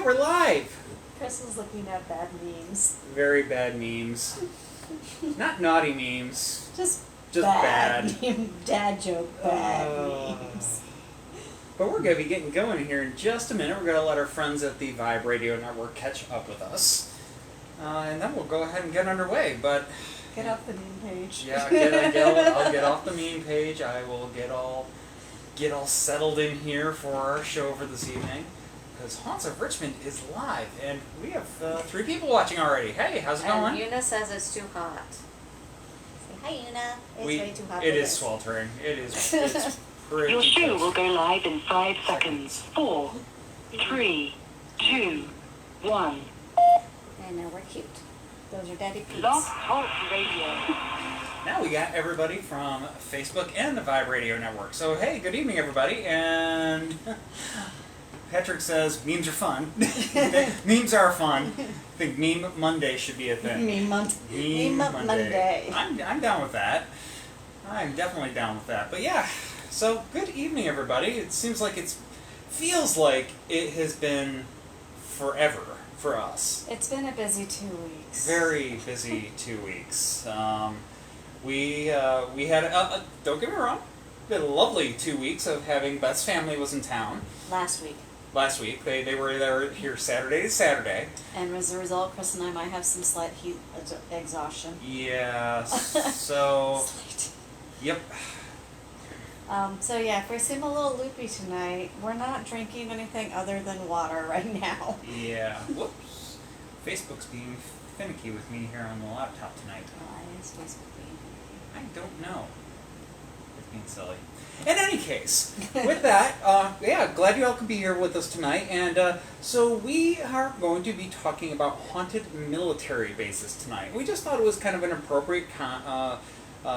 yeah, we're live. Chris is looking at bad memes. Very bad memes. Not naughty memes. Just bad. Dad joke bad memes. But we're going to be getting going here in just a minute. We're going to let our friends at the Vibe Radio Network catch up with us. And then we'll go ahead and get underway. But get off the meme page. Yeah, I'll get off the meme page. I will get all settled in here for our show for this evening. Because Haunts of Richmond is live, and we have 3 people watching already. Hey, how's it going? And Una says it's too hot. Say hi, Una. It's way too hot. It is sweltering. It's pretty Your show close. will go live in 5 seconds. 4, 3, 2, 1. I know, we're cute. Those are Daddy Pete's. Blog Talk Radio. Now we got everybody from Facebook and the Vibe Radio Network. So, hey, good evening, everybody. And Patrick says memes are fun. Memes are fun. I think Meme Monday should be a thing. Meme Monday. I'm down with that. I'm definitely down with that. But yeah, so good evening, everybody. It seems like feels like it has been forever for us. It's been a busy 2 weeks. Very busy 2 weeks. We had don't get me wrong, we had a lovely 2 weeks of having Beth's family was in town. Last week. They were here Saturday to Saturday. And as a result, Chris and I might have some slight heat exhaustion. Yeah. So. Yep. So yeah, if we seem a little loopy tonight, we're not drinking anything other than water right now. Yeah. Whoops. Facebook's being finicky with me here on the laptop tonight. Why is Facebook being finicky? I don't know. It's being silly. In any case, with that, glad you all could be here with us tonight. And so we are going to be talking about haunted military bases tonight. We just thought it was kind of an appropriate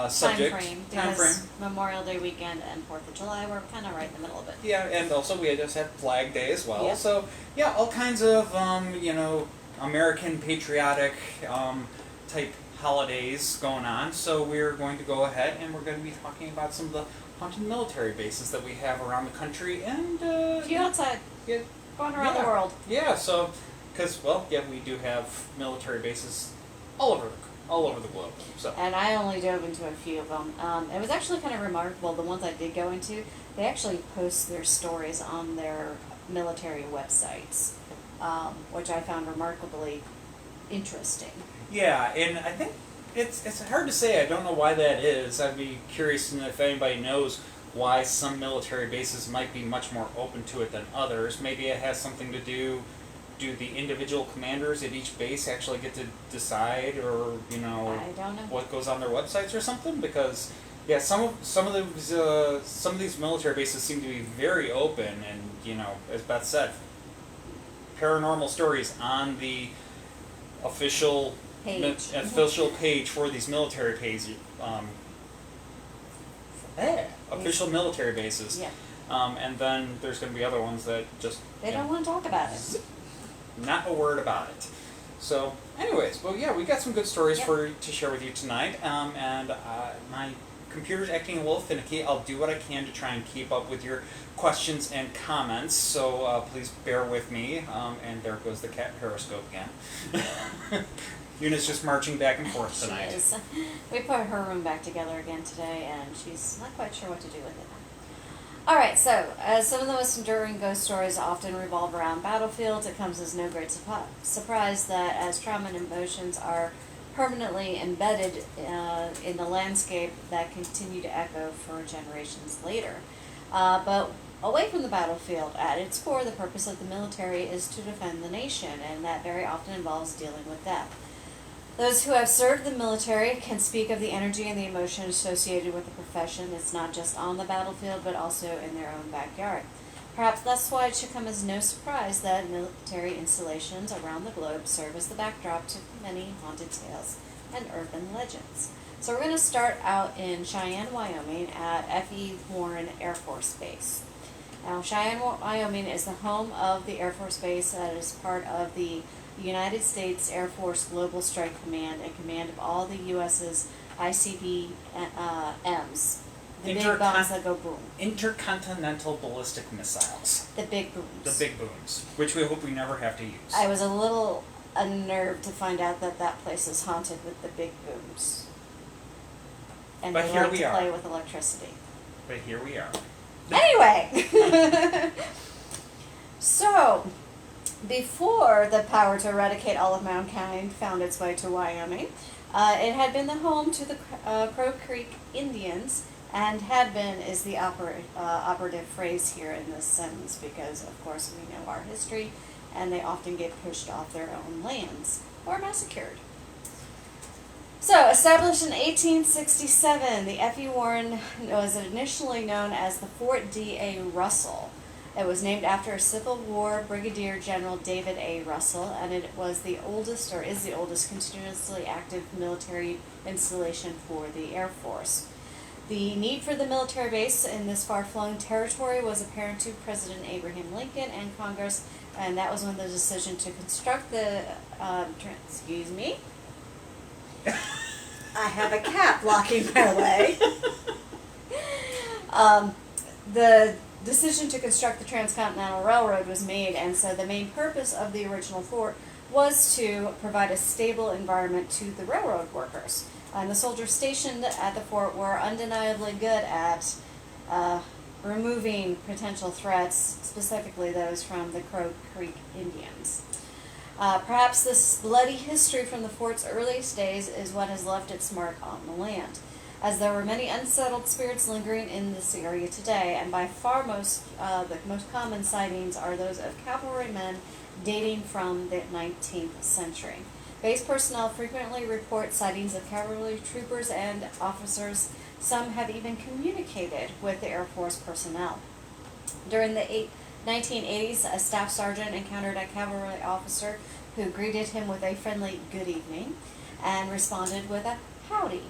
subject. Time frame. Memorial Day weekend and 4th of July, we're kind of right in the middle of it. Yeah, and also we just had Flag Day as well. Yep. So, yeah, all kinds of, American patriotic type holidays going on. So we're going to go ahead and we're going to be talking about some of the haunted military bases that we have around the country and a few outside, going around the world. Yeah, so because we do have military bases all over the globe. So And I only dove into a few of them. It was actually kind of remarkable. The ones I did go into, they actually post their stories on their military websites, which I found remarkably interesting. yeah, and I think it's hard to say. I don't know why that is. I'd be curious if anybody knows why some military bases might be much more open to it than others. Maybe it has something to do the individual commanders at each base actually get to decide, or I don't know what goes on their websites or something? Because some of these military bases seem to be very open, and as Beth said, paranormal stories on the official page for these military pages, official military bases. Yeah. And then there's going to be other ones that just They don't want to talk about it. Not a word about it. So, anyways, we got some good stories to share with you tonight. And my computer's acting a little finicky. I'll do what I can to try and keep up with your questions and comments. So please bear with me. And there goes the cat periscope again. Una's just marching back and forth tonight. She is. We put her room back together again today, and she's not quite sure what to do with it. Alright, so, as some of the most enduring ghost stories often revolve around battlefields, it comes as no great surprise that as trauma and emotions are permanently embedded in the landscape that continue to echo for generations later. But away from the battlefield, at its core, the purpose of the military is to defend the nation, and that very often involves dealing with death. Those who have served the military can speak of the energy and the emotion associated with the profession. It's not just on the battlefield, but also in their own backyard. Perhaps that's why it should come as no surprise that military installations around the globe serve as the backdrop to many haunted tales and urban legends. So we're going to start out in Cheyenne, Wyoming at F.E. Warren Air Force Base. Now, Cheyenne, Wyoming is the home of the Air Force Base that is part of the United States Air Force Global Strike Command and command of all the U.S.'s ICBMs. The big bombs that go boom. Intercontinental ballistic missiles. The big booms. The big booms, which we hope we never have to use. I was a little unnerved to find out that that place is haunted with the big booms. And But they here like we to are. play with electricity. But here we are. Anyway, so before the power to eradicate all of mankind found its way to Wyoming, it had been the home to the Crow Creek Indians, and had been is the operative phrase here in this sentence because, of course, we know our history, and they often get pushed off their own lands or massacred. So, established in 1867, the F.E. Warren was initially known as the Fort D.A. Russell. It was named after a Civil War Brigadier General David A. Russell, and it was the oldest, or is the oldest, continuously active military installation for the Air Force. The need for the military base in this far-flung territory was apparent to President Abraham Lincoln and Congress, and that was when the decision to construct the, excuse me, I have a cat blocking my way. The decision to construct the Transcontinental Railroad was made, and so the main purpose of the original fort was to provide a stable environment to the railroad workers. And the soldiers stationed at the fort were undeniably good at removing potential threats, specifically those from the Crow Creek Indians. Perhaps this bloody history from the fort's earliest days is what has left its mark on the land, as there were many unsettled spirits lingering in this area today, and by far the most common sightings are those of cavalrymen dating from the 19th century. Base personnel frequently report sightings of cavalry troopers and officers. Some have even communicated with the Air Force personnel. During the 1980s, a staff sergeant encountered a cavalry officer who greeted him with a friendly good evening and responded with a howdy,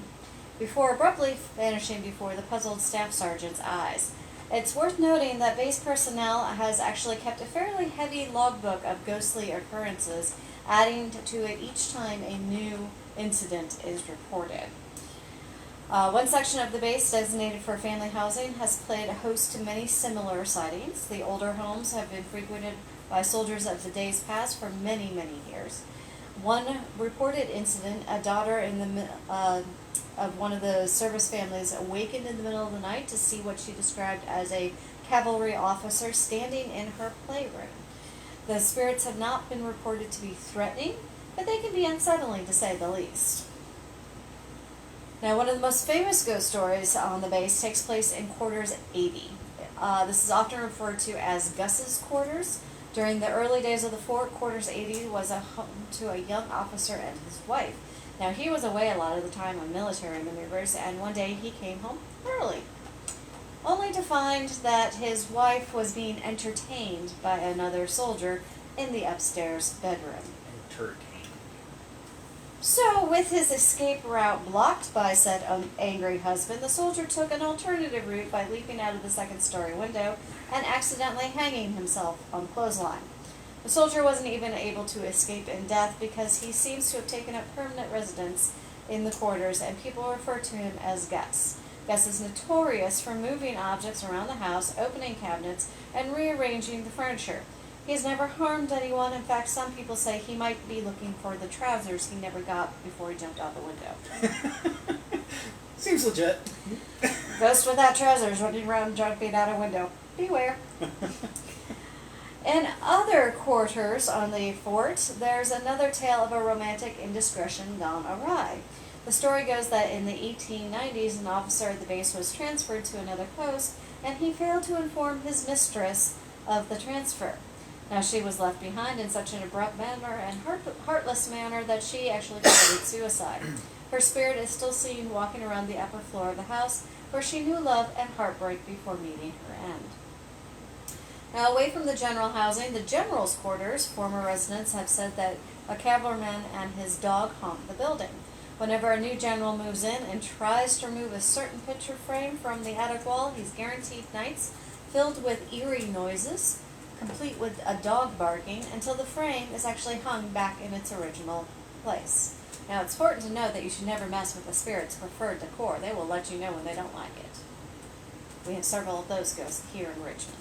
before abruptly vanishing before the puzzled staff sergeant's eyes. It's worth noting that base personnel has actually kept a fairly heavy logbook of ghostly occurrences, adding to it each time a new incident is reported. One section of the base designated for family housing has played host to many similar sightings. The older homes have been frequented by soldiers of the days past for many, many years. One reported incident, a daughter of one of the service families awakened in the middle of the night to see what she described as a cavalry officer standing in her playroom. The spirits have not been reported to be threatening, but they can be unsettling to say the least. Now, one of the most famous ghost stories on the base takes place in Quarters 80. This is often referred to as Gus's Quarters. During the early days of the fort, Quarters 80 was a home to a young officer and his wife. Now, he was away a lot of the time on military maneuvers, and one day he came home early, only to find that his wife was being entertained by another soldier in the upstairs bedroom. Entertained. So, with his escape route blocked by said angry husband, the soldier took an alternative route by leaping out of the second-story window and accidentally hanging himself on the clothesline. The soldier wasn't even able to escape in death because he seems to have taken up permanent residence in the quarters, and people refer to him as Gus. Gus is notorious for moving objects around the house, opening cabinets, and rearranging the furniture. He has never harmed anyone. In fact, some people say he might be looking for the trousers he never got before he jumped out the window. Seems legit. Ghost without trousers running around jumping out a window. Beware. In other quarters on the fort, there's another tale of a romantic indiscretion gone awry. The story goes that in the 1890s, an officer at the base was transferred to another post, and he failed to inform his mistress of the transfer. Now, she was left behind in such an abrupt manner and heartless manner that she actually committed suicide. Her spirit is still seen walking around the upper floor of the house, where she knew love and heartbreak before meeting her end. Now, away from the general housing, the general's quarters, former residents have said that a cavalryman and his dog haunt the building. Whenever a new general moves in and tries to remove a certain picture frame from the attic wall, he's guaranteed nights filled with eerie noises, complete with a dog barking, until the frame is actually hung back in its original place. Now, it's important to note that you should never mess with the spirit's preferred decor. They will let you know when they don't like it. We have several of those ghosts here in Richmond.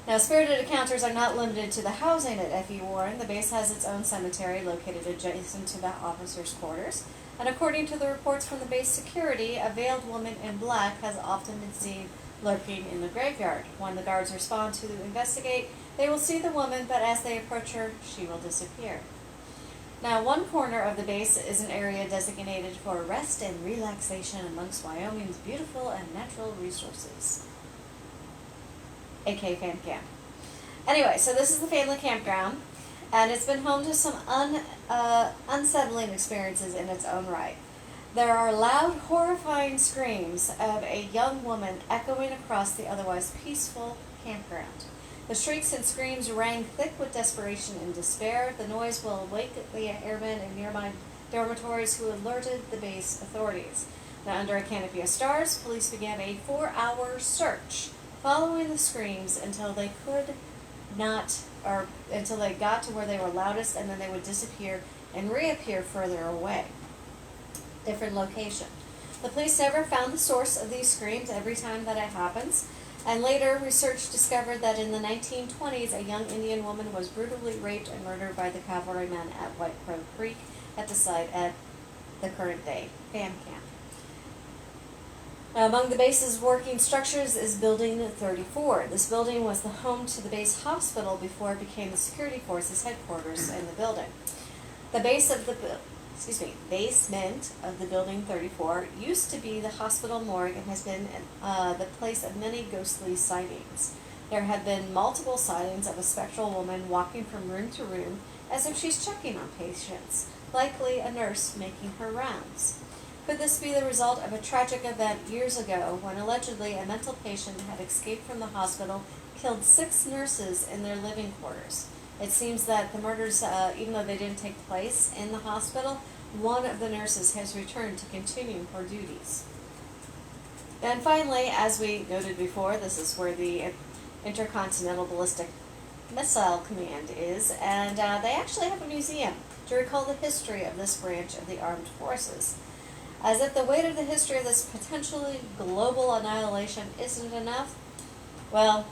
Now, spirited encounters are not limited to the housing at F.E. Warren. The base has its own cemetery located adjacent to the officers' quarters. And according to the reports from the base security, a veiled woman in black has often been seen lurking in the graveyard. When the guards respond to investigate, they will see the woman, but as they approach her, she will disappear. Now, one corner of the base is an area designated for rest and relaxation amongst Wyoming's beautiful and natural resources, aka Fan Camp. Anyway, so this is the family campground, and it's been home to some unsettling experiences in its own right. There are loud, horrifying screams of a young woman echoing across the otherwise peaceful campground. The shrieks and screams rang thick with desperation and despair. The noise will awake the airmen in nearby dormitories who alerted the base authorities. Now, under a canopy of stars, police began a 4-hour search following the screams until they got to where they were loudest, and then they would disappear and reappear further away. Different location. The police never found the source of these screams every time that it happens, and later research discovered that in the 1920s a young Indian woman was brutally raped and murdered by the cavalrymen at White Crow Creek at the site at the current day Fan Camp. Now, among the base's working structures is Building 34. This building was the home to the base hospital before it became the security force's headquarters in the building. The basement of the Building 34 used to be the hospital morgue and has been the place of many ghostly sightings. There have been multiple sightings of a spectral woman walking from room to room as if she's checking on patients, likely a nurse making her rounds. Could this be the result of a tragic event years ago when allegedly a mental patient had escaped from the hospital, killed 6 nurses in their living quarters? It seems that the murders, even though they didn't take place in the hospital, one of the nurses has returned to continue her duties. And finally, as we noted before, this is where the Intercontinental Ballistic Missile Command is, and they actually have a museum to recall the history of this branch of the armed forces. As if the weight of the history of this potentially global annihilation isn't enough, well,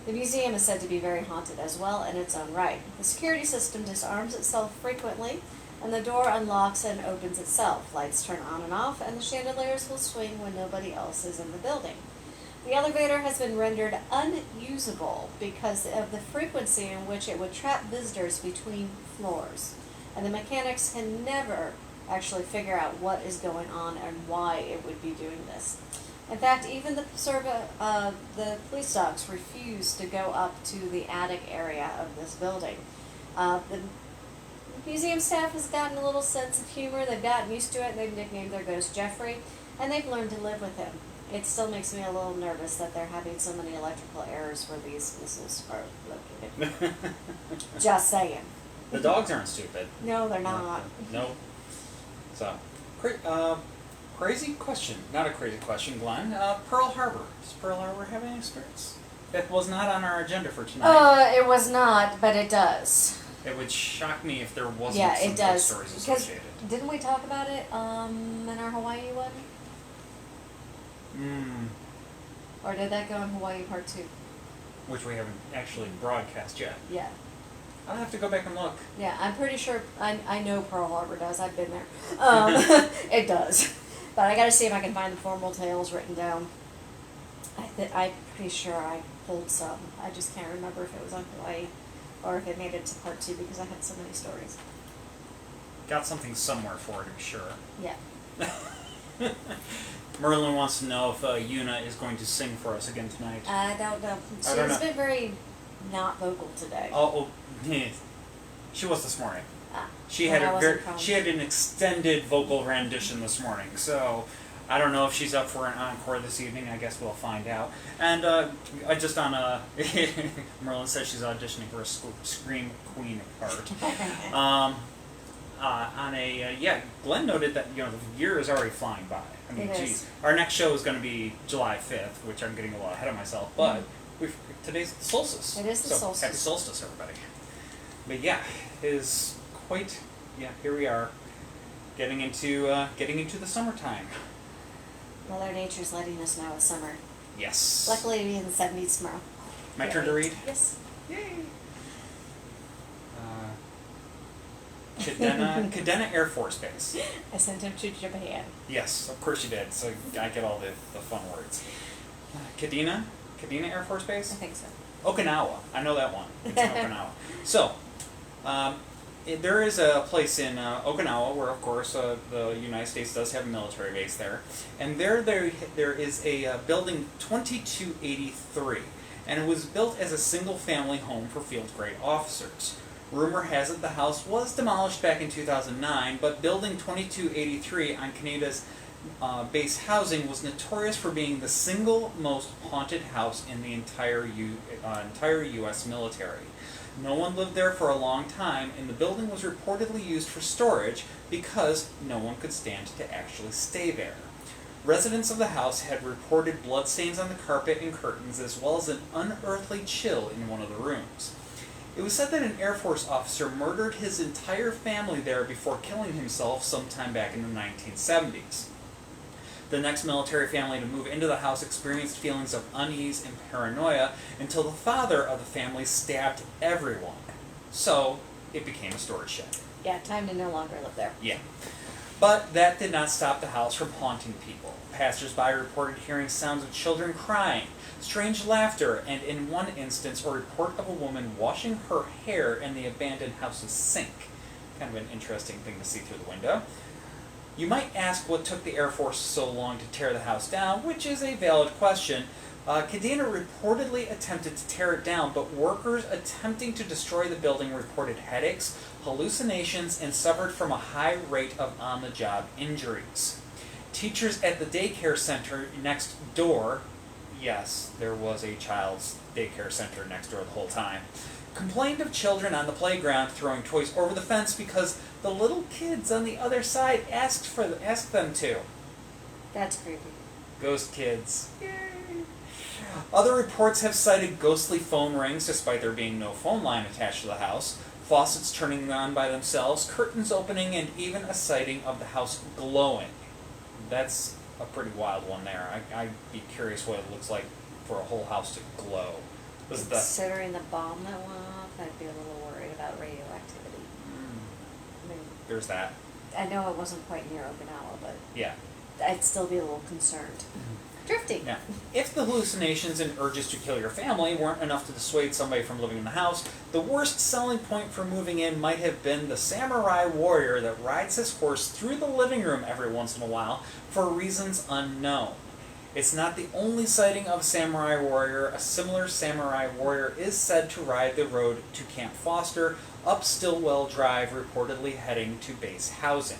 the museum is said to be very haunted as well in its own right. The security system disarms itself frequently, and the door unlocks and opens itself. Lights turn on and off, and the chandeliers will swing when nobody else is in the building. The elevator has been rendered unusable because of the frequency in which it would trap visitors between floors, and the mechanics can never actually figure out what is going on and why it would be doing this. In fact, even the police dogs refuse to go up to the attic area of this building. The museum staff has gotten a little sense of humor. They've gotten used to it. They've nicknamed their ghost Jeffrey, and they've learned to live with him. It still makes me a little nervous that they're having so many electrical errors where these missiles are located. Just saying. The dogs aren't stupid. No, they're not. No. So, crazy question. Not a crazy question, Glenn. Pearl Harbor. Does Pearl Harbor have any experience? That was not on our agenda for tonight. It was not, but it does. It would shock me if there wasn't some good stories associated. Didn't we talk about it in our Hawaii one? Or did that go in Hawaii Part 2? Which we haven't actually broadcast yet. Yeah. I'll have to go back and look. Yeah, I'm pretty sure, I know Pearl Harbor does, I've been there. It does. But I gotta see if I can find the formal tales written down. I'm pretty sure I pulled some. I just can't remember if it was on Hawaii or if it made it to Part 2 because I had so many stories. Got something somewhere for it, I'm sure. Yeah. Merlin wants to know if Una is going to sing for us again tonight. I don't know. She's been very not vocal today. She was this morning. She well, had she had an extended vocal rendition this morning, so I don't know if she's up for an encore this evening. I guess we'll find out. And just on Merlin says she's auditioning for a Scream Queen part. Glenn noted that the year is already flying by. I mean, geez, our next show is going to be July 5th, which I'm getting a lot ahead of myself, but today's the solstice. It is the solstice. Happy solstice, everybody. But yeah, it is quite, here we are, getting into the summertime. Mother Nature's letting us know it's summer. Yes. Luckily, it'll be in the 70s tomorrow. My turn to read? Yes. Yay. Kadena Air Force Base. I sent him to Japan. Yes, of course you did. So I get all the fun words. Kadena Air Force Base? I think so. Okinawa. I know that one. It's in Okinawa. So, there is a place in Okinawa where, of course, the United States does have a military base there. And there is a building 2283. And it was built as a single-family home for field-grade officers. Rumor has it the house was demolished back in 2009, but Building 2283 on Kadena's base housing was notorious for being the single most haunted house in the entire U.S. military. No one lived there for a long time, and the building was reportedly used for storage because no one could stand to actually stay there. Residents of the house had reported bloodstains on the carpet and curtains, as well as an unearthly chill in one of the rooms. It was said that an Air Force officer murdered his entire family there before killing himself sometime back in the 1970s. The next military family to move into the house experienced feelings of unease and paranoia until the father of the family stabbed everyone. So, it became a storage shed. Yeah, time to no longer live there. Yeah. But that did not stop the house from haunting people. Passers-by reported hearing sounds of children crying, strange laughter, and in one instance, a report of a woman washing her hair in the abandoned house's sink. Kind of an interesting thing to see through the window. You might ask what took the Air Force so long to tear the house down, which is a valid question. Kadena reportedly attempted to tear it down, but workers attempting to destroy the building reported headaches, hallucinations, and suffered from a high rate of on-the-job injuries. Teachers at the daycare center next door, yes, there was a child's daycare center next door the whole time, complained of children on the playground throwing toys over the fence because the little kids on the other side asked them to. That's creepy. Ghost kids. Yay. Other reports have cited ghostly phone rings despite there being no phone line attached to the house, faucets turning on by themselves, curtains opening, and even a sighting of the house glowing. That's a pretty wild one there. I'd be curious what it looks like for a whole house to glow. Considering the bomb that went off, I'd be a little worried about radioactivity. I mean, there's that. I know it wasn't quite near Okinawa, but yeah, I'd still be a little concerned. Drifting. Now, if the hallucinations and urges to kill your family weren't enough to dissuade somebody from living in the house, the worst selling point for moving in might have been the samurai warrior that rides his horse through the living room every once in a while for reasons unknown. It's not the only sighting of a samurai warrior. A similar samurai warrior is said to ride the road to Camp Foster up Stillwell Drive, reportedly heading to base housing.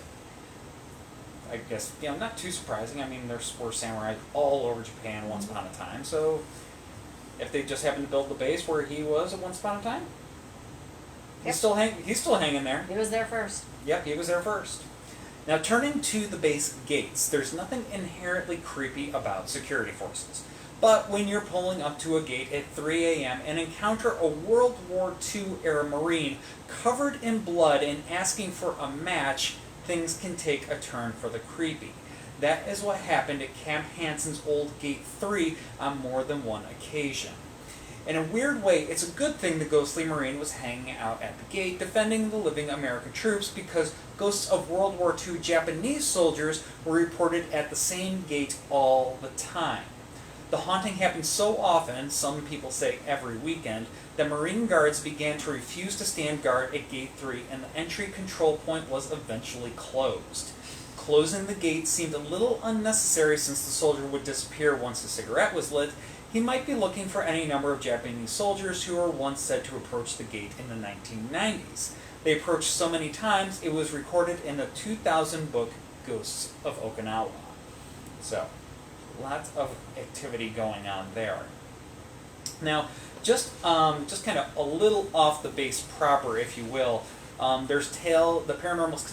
I guess, not too surprising. I mean, there were samurais all over Japan once upon a time, so if they just happened to build the base where he was at once upon a time, he's still hanging there. He was there first. Yep, he was there first. Now, turning to the base gates, there's nothing inherently creepy about security forces. But when you're pulling up to a gate at 3 a.m. and encounter a World War II-era Marine covered in blood and asking for a match, things can take a turn for the creepy. That is what happened at Camp Hansen's old Gate 3 on more than one occasion. In a weird way, it's a good thing the ghostly Marine was hanging out at the gate defending the living American troops, because ghosts of World War II Japanese soldiers were reported at the same gate all the time. The haunting happened so often, some people say every weekend, that Marine guards began to refuse to stand guard at Gate 3, and the entry control point was eventually closed. Closing the gate seemed a little unnecessary since the soldier would disappear once a cigarette was lit. He might be looking for any number of Japanese soldiers who were once said to approach the gate in the 1990s. They approached so many times it was recorded in the 2000 book Ghosts of Okinawa. So, lots of activity going on there. Now, just kind of a little off the base proper, if you will, the paranormals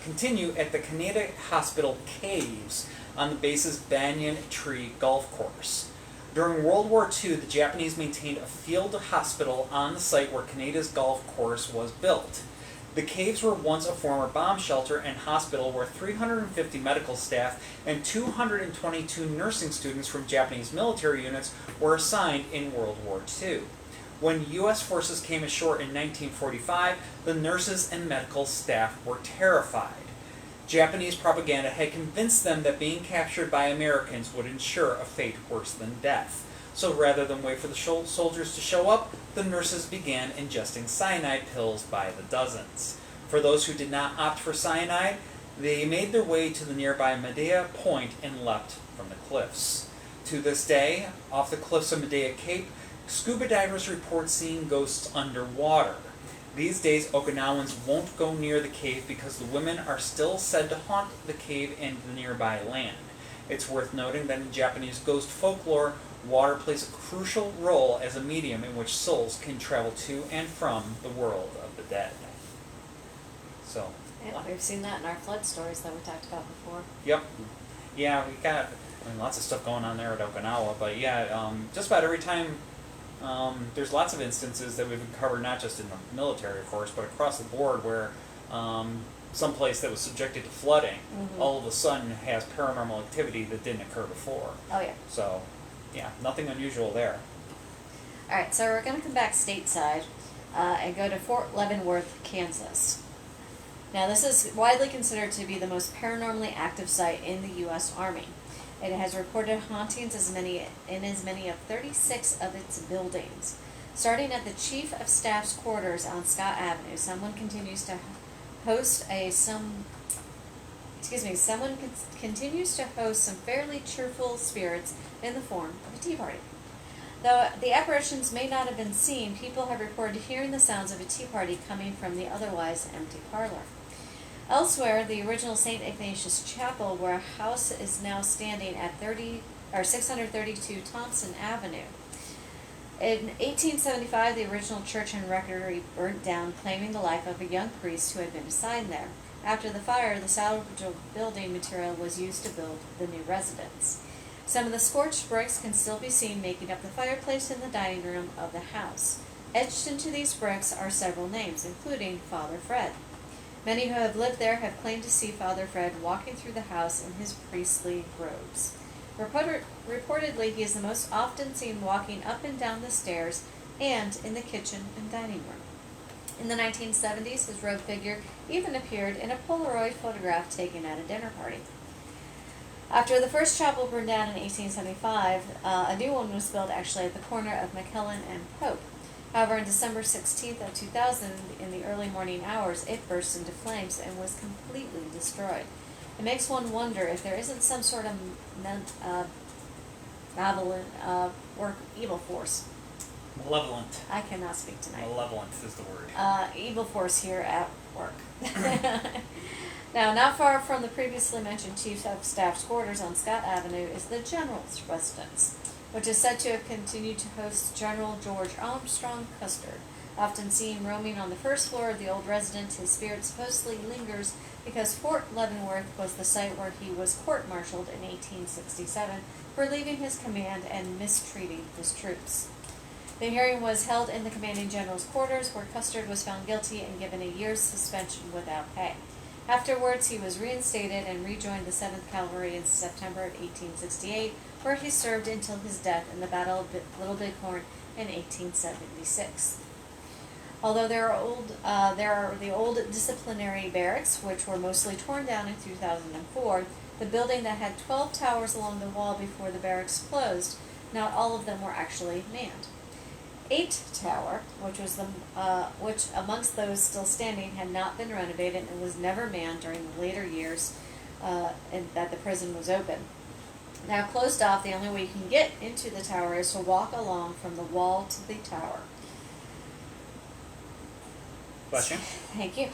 continue at the Kadena Hospital Caves on the base's Banyan Tree Golf Course. During World War II, the Japanese maintained a field hospital on the site where Kadena's golf course was built. The caves were once a former bomb shelter and hospital where 350 medical staff and 222 nursing students from Japanese military units were assigned in World War II. When U.S. forces came ashore in 1945, the nurses and medical staff were terrified. Japanese propaganda had convinced them that being captured by Americans would ensure a fate worse than death. So rather than wait for the soldiers to show up, the nurses began ingesting cyanide pills by the dozens. For those who did not opt for cyanide, they made their way to the nearby Medea Point and leapt from the cliffs. To this day, off the cliffs of Medea Cape, scuba divers report seeing ghosts underwater. These days, Okinawans won't go near the cave because the women are still said to haunt the cave and the nearby land. It's worth noting that in Japanese ghost folklore, water plays a crucial role as a medium in which souls can travel to and from the world of the dead. So. Yeah, we've seen that in our flood stories that we talked about before. Yep. Yeah, we got lots of stuff going on there at Okinawa, but yeah, just about every time there's lots of instances that we've covered, not just in the military, of course, but across the board where some place that was subjected to flooding all of a sudden has paranormal activity that didn't occur before. Oh, yeah. So, yeah, nothing unusual there. All right, so we're going to come back stateside and go to Fort Leavenworth, Kansas. Now, this is widely considered to be the most paranormally active site in the U.S. Army. It has reported hauntings in as many of 36 of its buildings. Starting at the Chief of Staff's quarters on Scott Avenue, someone continues to host some fairly cheerful spirits in the form of a tea party. Though the apparitions may not have been seen, people have reported hearing the sounds of a tea party coming from the otherwise empty parlor. Elsewhere, the original St. Ignatius Chapel, where a house is now standing at 632 Thompson Avenue. In 1875, the original church and rectory burnt down, claiming the life of a young priest who had been assigned there. After the fire, the salvageable building material was used to build the new residence. Some of the scorched bricks can still be seen making up the fireplace in the dining room of the house. Etched into these bricks are several names, including Father Fred. Many who have lived there have claimed to see Father Fred walking through the house in his priestly robes. Reportedly, he is the most often seen walking up and down the stairs and in the kitchen and dining room. In the 1970s, his robed figure even appeared in a Polaroid photograph taken at a dinner party. After the first chapel burned down in 1875, a new one was built actually at the corner of McKellen and Pope. However, on December 16th of 2000, in the early morning hours, it burst into flames and was completely destroyed. It makes one wonder if there isn't some sort of malevolent or evil force. Malevolent. I cannot speak tonight. Malevolent is the word. Evil force here at work. Now, not far from the previously mentioned Chief of Staff's quarters on Scott Avenue is the General's residence, which is said to have continued to host General George Armstrong Custer. Often seen roaming on the first floor of the old residence, his spirit supposedly lingers because Fort Leavenworth was the site where he was court-martialed in 1867 for leaving his command and mistreating his troops. The hearing was held in the commanding general's quarters, where Custer was found guilty and given a year's suspension without pay. Afterwards, he was reinstated and rejoined the 7th Cavalry in September of 1868, where he served until his death in the Battle of Little Bighorn in 1876. Although there are the old disciplinary barracks, which were mostly torn down in 2004, the building that had 12 towers along the wall before the barracks closed, not all of them were actually manned. 8 Tower, which amongst those still standing had not been renovated and was never manned during the later years and that the prison was open. Now closed off, the only way you can get into the tower is to walk along from the wall to the tower. Bless you. Thank you.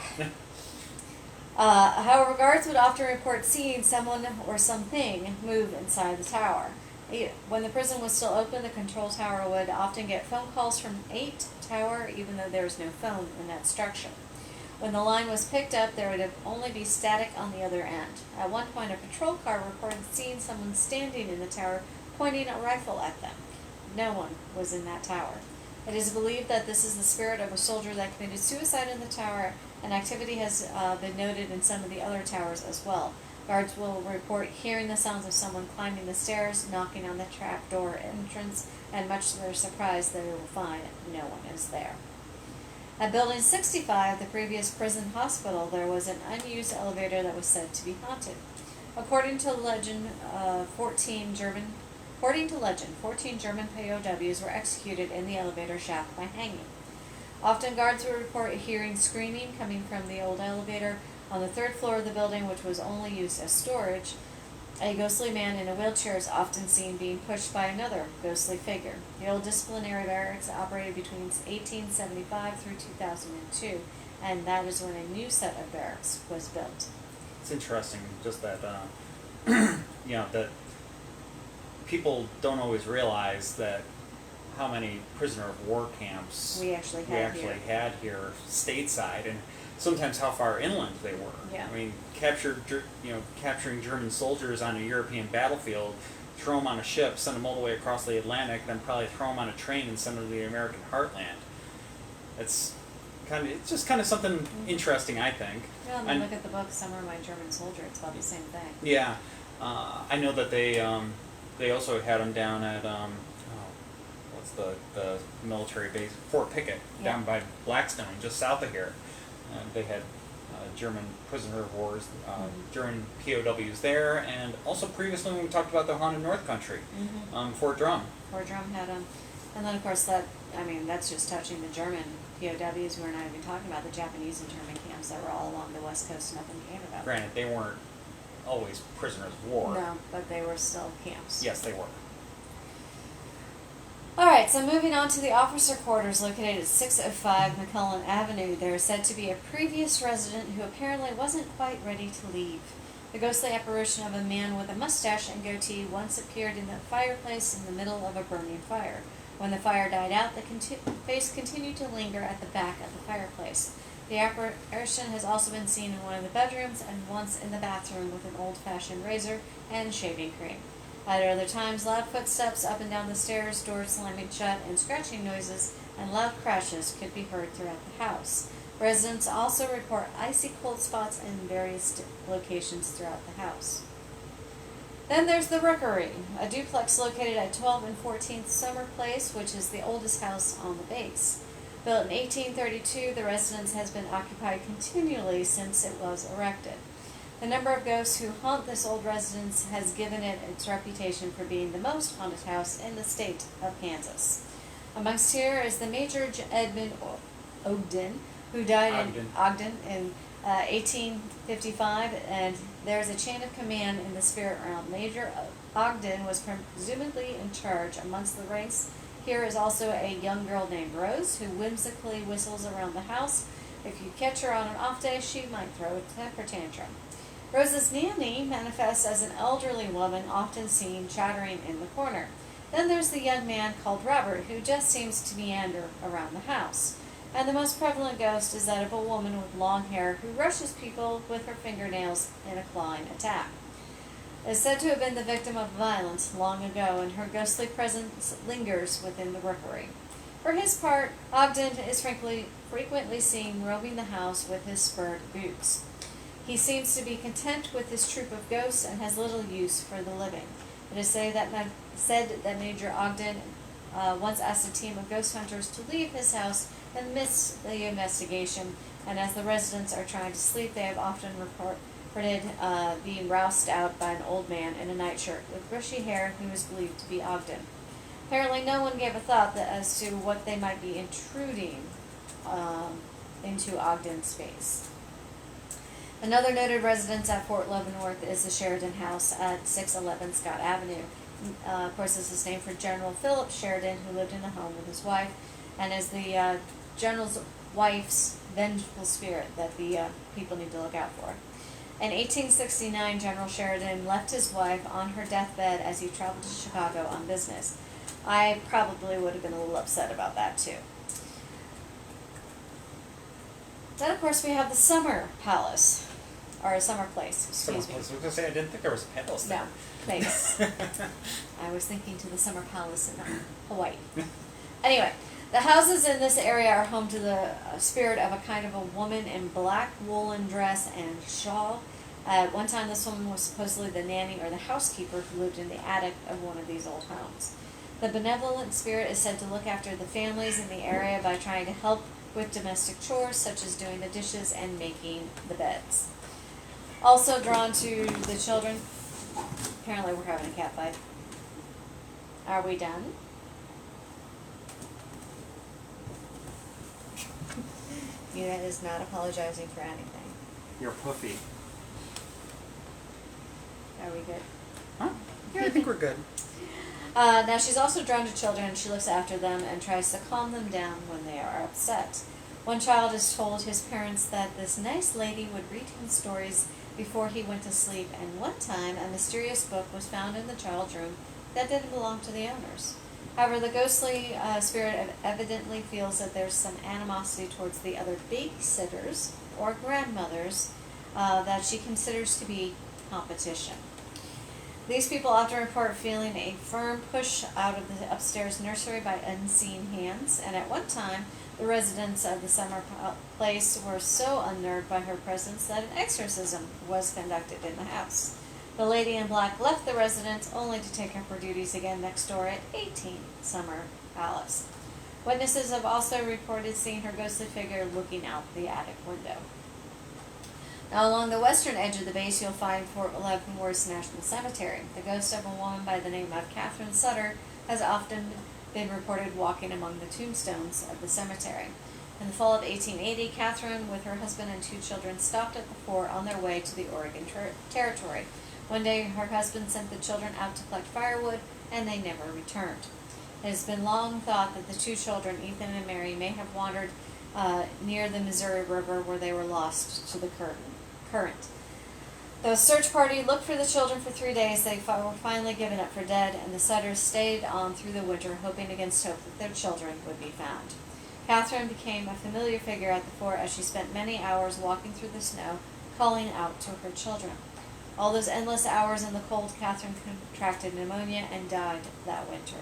However, guards would often report seeing someone or something move inside the tower. When the prison was still open, the control tower would often get phone calls from 8 Tower, even though there was no phone in that structure. When the line was picked up, there would only be static on the other end. At one point, a patrol car reported seeing someone standing in the tower pointing a rifle at them. No one was in that tower. It is believed that this is the spirit of a soldier that committed suicide in the tower, and activity has been noted in some of the other towers as well. Guards will report hearing the sounds of someone climbing the stairs, knocking on the trapdoor entrance, and much to their surprise, they will find no one is there. At Building 65, the previous prison hospital, there was an unused elevator that was said to be haunted. According to legend, 14 German POWs were executed in the elevator shaft by hanging. Often guards would report hearing screaming coming from the old elevator. On the third floor of the building, which was only used as storage, a ghostly man in a wheelchair is often seen being pushed by another ghostly figure. The old Disciplinary Barracks operated between 1875 through 2002, and that is when a new set of barracks was built. It's interesting, just that, that people don't always realize that how many prisoner of war camps We actually had here stateside, and sometimes how far inland they were. Yeah. I mean, capturing German soldiers on a European battlefield, throw them on a ship, send them all the way across the Atlantic, then probably throw them on a train and send them to the American heartland. It's just kind of something interesting, I think. Yeah, and then look at the book Summer of My German Soldier. It's about the same thing. Yeah, I know that they also had them down at what's the military base, Fort Pickett, down by Blackstone, just south of here. They had German prisoner of wars, German POWs there, and also previously when we talked about the haunted North Country, Fort Drum. Fort Drum had them, and then of course that's just touching the German POWs. We're not even talking about the Japanese internment camps that were all along the west coast and up in Canada. Granted, they weren't always prisoners of war. No, but they were still camps. Yes, they were. Alright, so moving on to the officer quarters located at 605 McCullen Avenue. There is said to be a previous resident who apparently wasn't quite ready to leave. The ghostly apparition of a man with a mustache and goatee once appeared in the fireplace in the middle of a burning fire. When the fire died out, the face continued to linger at the back of the fireplace. The apparition has also been seen in one of the bedrooms and once in the bathroom with an old-fashioned razor and shaving cream. At other times, loud footsteps up and down the stairs, doors slamming shut, and scratching noises and loud crashes could be heard throughout the house. Residents also report icy cold spots in various locations throughout the house. Then there's the Rookery, a duplex located at 12 and 14th Summer Place, which is the oldest house on the base. Built in 1832, the residence has been occupied continually since it was erected. The number of ghosts who haunt this old residence has given it its reputation for being the most haunted house in the state of Kansas. Amongst here is the Major Edmund Ogden, who died in Ogden in 1855, and there's a chain of command in the spirit realm. Major Ogden was presumably in charge amongst the ranks. Here is also a young girl named Rose, who whimsically whistles around the house. If you catch her on an off day, she might throw a temper tantrum. Rose's nanny manifests as an elderly woman often seen chattering in the corner. Then there's the young man called Robert, who just seems to meander around the house. And the most prevalent ghost is that of a woman with long hair who rushes people with her fingernails in a clawing attack. It is said to have been the victim of violence long ago, and her ghostly presence lingers within the Rookery. For his part, Ogden is frequently seen roaming the house with his spurred boots. He seems to be content with his troop of ghosts and has little use for the living. It is said that Major Ogden once asked a team of ghost hunters to leave his house in the midst of the investigation, and as the residents are trying to sleep, they have often reported being roused out by an old man in a nightshirt with bushy hair who is believed to be Ogden. Apparently no one gave a thought as to what they might be intruding into Ogden's space. Another noted residence at Fort Leavenworth is the Sheridan House at 611 Scott Avenue. Of course, this is named for General Philip Sheridan, who lived in the home with his wife, and is the general's wife's vengeful spirit that the people need to look out for. In 1869, General Sheridan left his wife on her deathbed as he traveled to Chicago on business. I probably would have been a little upset about that, too. Then, of course, we have the Summer Palace, or Summer Place, excuse me. I was going to say, I didn't think there was a palace there. No, place. I was thinking to the Summer Palace in Hawaii. Anyway, The houses in this area are home to the spirit of a kind of a woman in black woolen dress and shawl. At one time, this woman was supposedly the nanny or the housekeeper who lived in the attic of one of these old homes. The benevolent spirit is said to look after the families in the area by trying to help with domestic chores such as doing the dishes and making the beds. Also drawn to the children. Apparently we're having a cat fight. Are we done? Una is not apologizing for anything. You're puffy. Are we good? Huh? Yeah, I think we're good. Now she's also drawn to children. She looks after them and tries to calm them down when they are upset. One child is told his parents that this nice lady would read him stories before he went to sleep, and one time a mysterious book was found in the child's room that didn't belong to the owners. However, the ghostly spirit evidently feels that there's some animosity towards the other babysitters or grandmothers that she considers to be competition. These people often report feeling a firm push out of the upstairs nursery by unseen hands, and at one time, the residents of the summer place were so unnerved by her presence that an exorcism was conducted in the house. The lady in black left the residence only to take up her duties again next door at 18 Summer Palace. Witnesses have also reported seeing her ghostly figure looking out the attic window. Now, along the western edge of the base, you'll find Fort Leavenworth National Cemetery. The ghost of a woman by the name of Catherine Sutter has often been reported walking among the tombstones of the cemetery. In the fall of 1880, Catherine, with her husband and 2 children, stopped at the fort on their way to the Oregon Territory. One day, her husband sent the children out to collect firewood, and they never returned. It has been long thought that the 2 children, Ethan and Mary, may have wandered near the Missouri River where they were lost to the current. Though a search party looked for the children for 3 days, they were finally given up for dead, and the Sutters stayed on through the winter, hoping against hope that their children would be found. Catherine became a familiar figure at the fort as she spent many hours walking through the snow, calling out to her children. All those endless hours in the cold, Catherine contracted pneumonia and died that winter.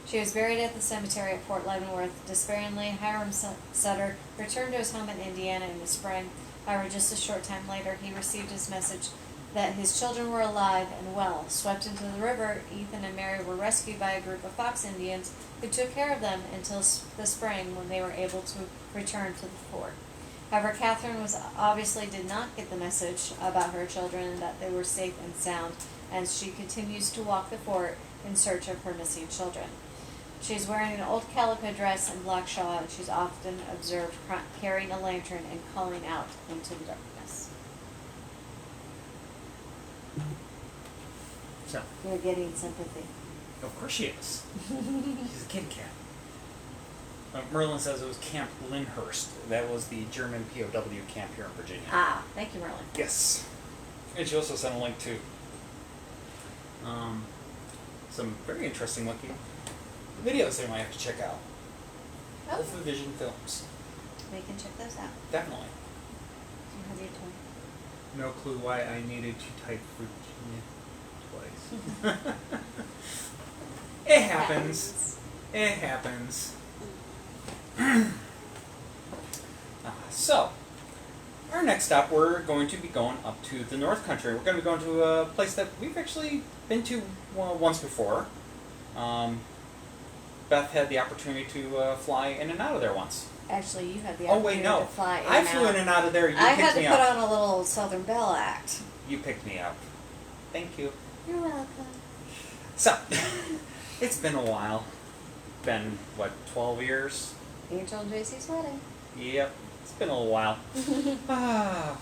She was buried at the cemetery at Fort Leavenworth. Despairingly, Hiram Sutter returned to his home in Indiana in the spring. However, just a short time later, he received his message that his children were alive and well. Swept into the river, Ethan and Mary were rescued by a group of Fox Indians who took care of them until the spring when they were able to return to the fort. However, Catherine obviously did not get the message about her children and that they were safe and sound, and she continues to walk the fort in search of her missing children. She's wearing an old calico dress and black shawl, and she's often observed carrying a lantern and calling out into the darkness. So, You're getting sympathy. of course she is. She's a kitty cat. Merlin says it was Camp Lyndhurst. That was the German POW camp here in Virginia. Ah, thank you, Merlin. Yes. And she also sent a link to some very interesting looking videos they might have to check out. Oh. Alpha Vision Films. We can check those out. Definitely. You have your turn. No clue why I needed to type Virginia twice. It happens. It happens. So, our next stop, we're going to be going up to the North Country. We're going to be going to a place that we've actually been to once before. Beth had the opportunity to fly in and out of there once. Actually, you had the Oh opportunity wait, no. to fly in I and flew out. in and out of there. You I picked had to me put up. on a little Southern Belle act. You picked me up. Thank you. You're welcome. So, it's been a while. Been, what, 12 years? Angel and JC's wedding. Yep, it's been a little while.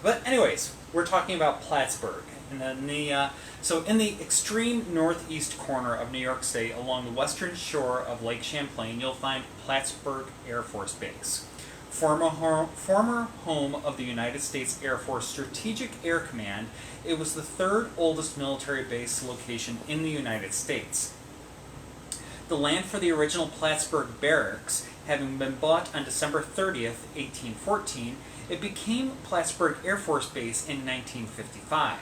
But anyways, we're talking about Plattsburgh. And then so in the extreme northeast corner of New York State, along the western shore of Lake Champlain, you'll find Plattsburgh Air Force Base. Former home of the United States Air Force Strategic Air Command, it was the 3rd oldest military base location in the United States. The land for the original Plattsburgh Barracks having been bought on December 30th, 1814, it became Plattsburgh Air Force Base in 1955.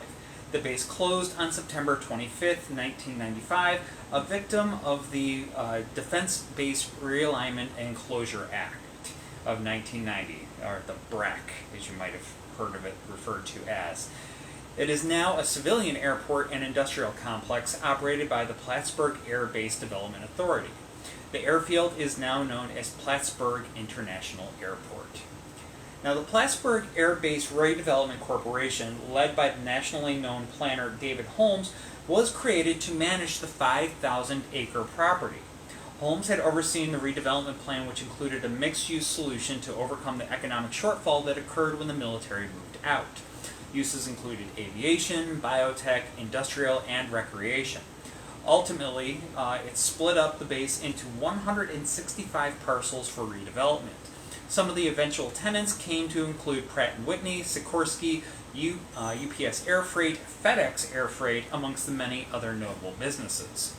The base closed on September 25th, 1995, a victim of the Defense Base Realignment and Closure Act of 1990, or the BRAC, as you might have heard of it referred to as. It is now a civilian airport and industrial complex operated by the Plattsburgh Air Base Development Authority. The airfield is now known as Plattsburgh International Airport. Now, the Plattsburgh Air Base Redevelopment Corporation, led by the nationally known planner David Holmes, was created to manage the 5,000-acre property. Holmes had overseen the redevelopment plan, which included a mixed-use solution to overcome the economic shortfall that occurred when the military moved out. Uses included aviation, biotech, industrial, and recreation. Ultimately, it split up the base into 165 parcels for redevelopment. Some of the eventual tenants came to include Pratt & Whitney, Sikorsky, UPS Air Freight, FedEx Air Freight, amongst the many other notable businesses.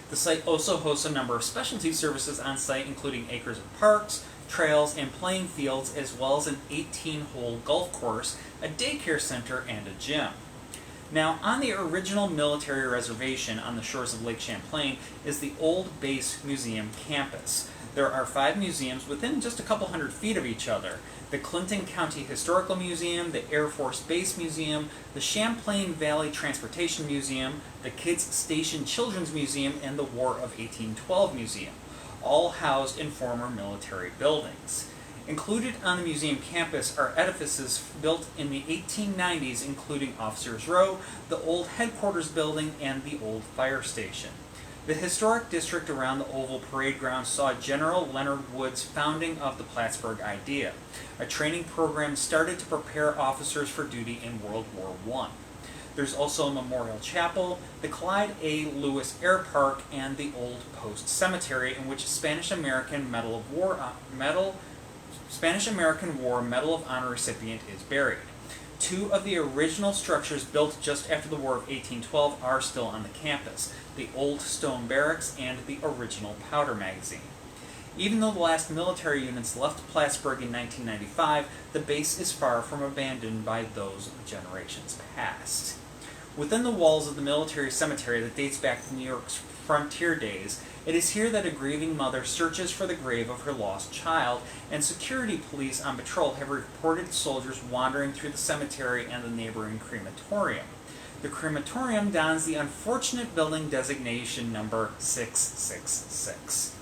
The site also hosts a number of specialty services on site, including acres of parks, trails, and playing fields, as well as an 18-hole golf course, a daycare center, and a gym. Now, on the original military reservation on the shores of Lake Champlain is the Old Base Museum campus. There are 5 museums within just a couple hundred feet of each other. The Clinton County Historical Museum, the Air Force Base Museum, the Champlain Valley Transportation Museum, the Kids Station Children's Museum, and the War of 1812 Museum, all housed in former military buildings. Included on the museum campus are edifices built in the 1890s, including Officers Row, the old headquarters building, and the old fire station. The historic district around the Oval Parade Ground saw General Leonard Wood's founding of the Plattsburgh Idea. A training program started to prepare officers for duty in World War I. There's also a memorial chapel, the Clyde A. Lewis Air Park, and the Old Post Cemetery, in which a Spanish-American Spanish-American War Medal of Honor recipient is buried. 2 of the original structures built just after the War of 1812 are still on the campus, the Old Stone Barracks and the original Powder Magazine. Even though the last military units left Plattsburgh in 1995, the base is far from abandoned by those of generations past. Within the walls of the military cemetery that dates back to New York's frontier days, it is here that a grieving mother searches for the grave of her lost child, and security police on patrol have reported soldiers wandering through the cemetery and the neighboring crematorium. The crematorium dons the unfortunate building designation number 666.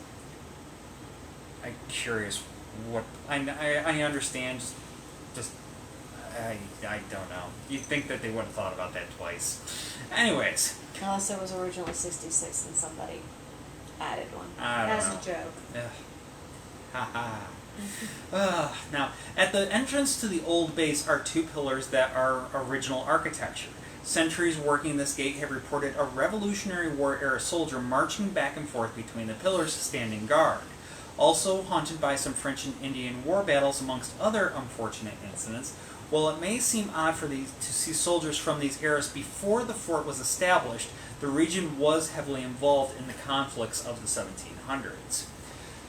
I'm curious what... I understand, I don't know. You'd think that they would have thought about that twice. Anyways. Unless it was originally 66 and somebody added one. I don't As know. a joke. Now, at the entrance to the old base are 2 pillars that are original architecture. Sentries working this gate have reported a Revolutionary War-era soldier marching back and forth between the pillars, standing guard. Also haunted by some French and Indian war battles, amongst other unfortunate incidents, while it may seem odd to see soldiers from these eras before the fort was established, the region was heavily involved in the conflicts of the 1700s.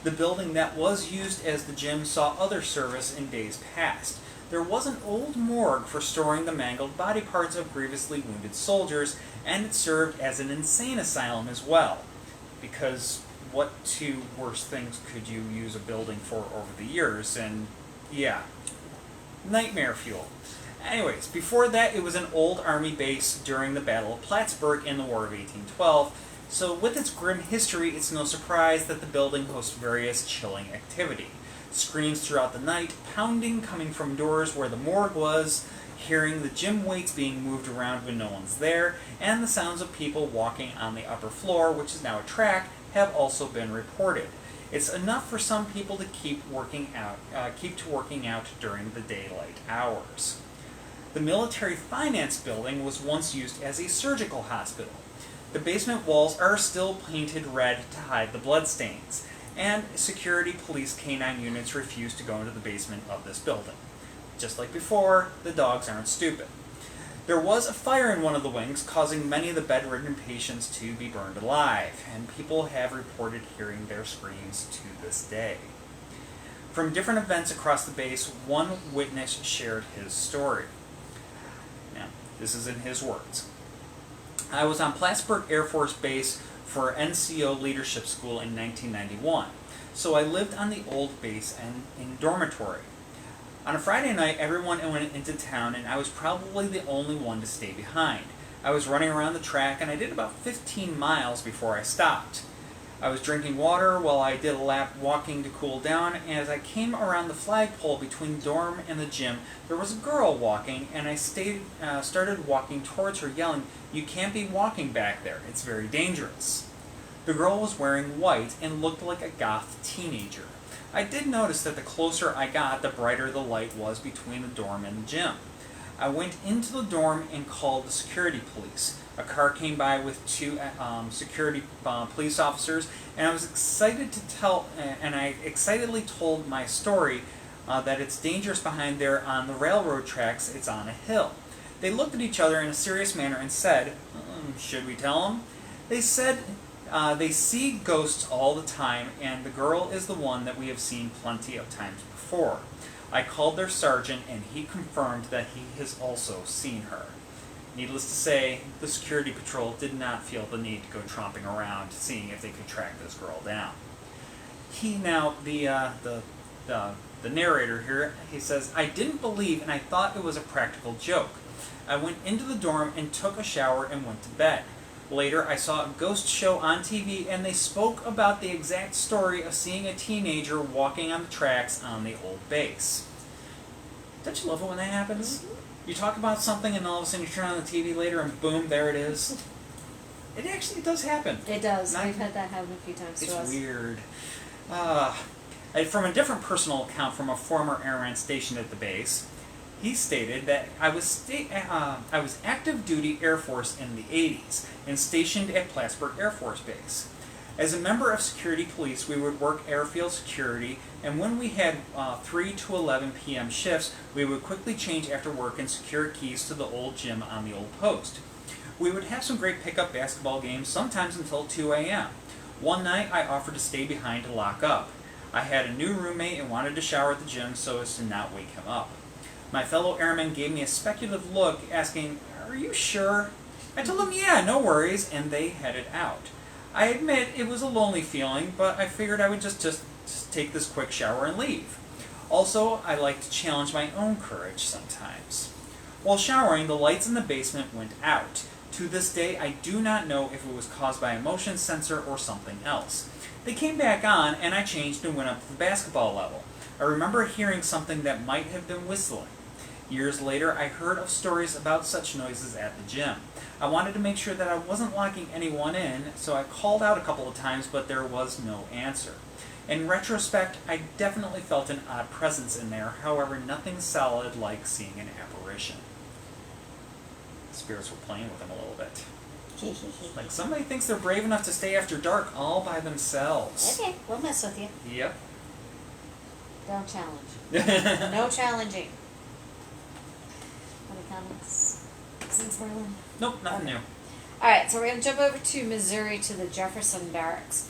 The building that was used as the gym saw other service in days past. There was an old morgue for storing the mangled body parts of grievously wounded soldiers, and it served as an insane asylum as well. Because what 2 worse things could you use a building for over the years? And yeah, nightmare fuel. Anyways, before that it was an old army base during the Battle of Plattsburgh in the War of 1812, so with its grim history, it's no surprise that the building hosts various chilling activity. Screams throughout the night, pounding coming from doors where the morgue was, hearing the gym weights being moved around when no one's there, and the sounds of people walking on the upper floor, which is now a track, have also been reported. It's enough for some people to keep working out during the daylight hours. The Military Finance Building was once used as a surgical hospital. The basement walls are still painted red to hide the bloodstains, and security police canine units refuse to go into the basement of this building. Just like before, the dogs aren't stupid. There was a fire in one of the wings, causing many of the bedridden patients to be burned alive, and people have reported hearing their screams to this day. From different events across the base, one witness shared his story. Now, This is in his words. I was on Plattsburgh Air Force Base for NCO Leadership School in 1991, so I lived on the old base and in dormitory. On a Friday night, everyone went into town, and I was probably the only one to stay behind. I was running around the track, and I did about 15 miles before I stopped. I was drinking water while I did a lap walking to cool down, and as I came around the flagpole between dorm and the gym, there was a girl walking, and I started walking towards her, yelling, "You can't be walking back there, it's very dangerous." The girl was wearing white and looked like a goth teenager. I did notice that the closer I got, the brighter the light was between the dorm and the gym. I went into the dorm and called the security police. A car came by with two security police officers, and I excitedly told my story that it's dangerous behind there on the railroad tracks. It's on a hill. They looked at each other in a serious manner and said, "Should we tell them?" They said they see ghosts all the time, and the girl is the one that we have seen plenty of times before. I called their sergeant, and he confirmed that he has also seen her. Needless to say, the security patrol did not feel the need to go tromping around, seeing if they could track this girl down. The narrator here, he says, "I didn't believe, and I thought it was a practical joke. I went into the dorm and took a shower and went to bed. Later, I saw a ghost show on TV, and they spoke about the exact story of seeing a teenager walking on the tracks on the old base." Don't you love it when that happens? You talk about something, and all of a sudden you turn on the TV later, and boom, there it is. It actually does happen. It does. We've had that happen a few times to us. It's weird. From a different personal account from a former airman stationed at the base, he stated that I was active duty Air Force in the 80s and stationed at Plattsburgh Air Force Base. As a member of security police, we would work airfield security, and when we had 3 to 11 p.m. shifts, we would quickly change after work and secure keys to the old gym on the old post. We would have some great pickup basketball games, sometimes until 2 a.m. One night, I offered to stay behind to lock up. I had a new roommate and wanted to shower at the gym so as to not wake him up. My fellow airmen gave me a speculative look, asking, "Are you sure?" I told them, "Yeah, no worries," and they headed out. I admit it was a lonely feeling, but I figured I would just take this quick shower and leave. Also, I like to challenge my own courage sometimes. While showering, the lights in the basement went out. To this day, I do not know if it was caused by a motion sensor or something else. They came back on, and I changed and went up to the basketball level. I remember hearing something that might have been whistling. Years later, I heard of stories about such noises at the gym. I wanted to make sure that I wasn't locking anyone in, so I called out a couple of times, but there was no answer. In retrospect, I definitely felt an odd presence in there, however, nothing solid like seeing an apparition. Spirits were playing with him a little bit. Like somebody thinks they're brave enough to stay after dark all by themselves. Okay, we'll mess with you. Yep. Don't challenge. No challenging. Any comments since Merlin? Nope, nothing new. Alright, so we're going to jump over to Missouri to the Jefferson Barracks.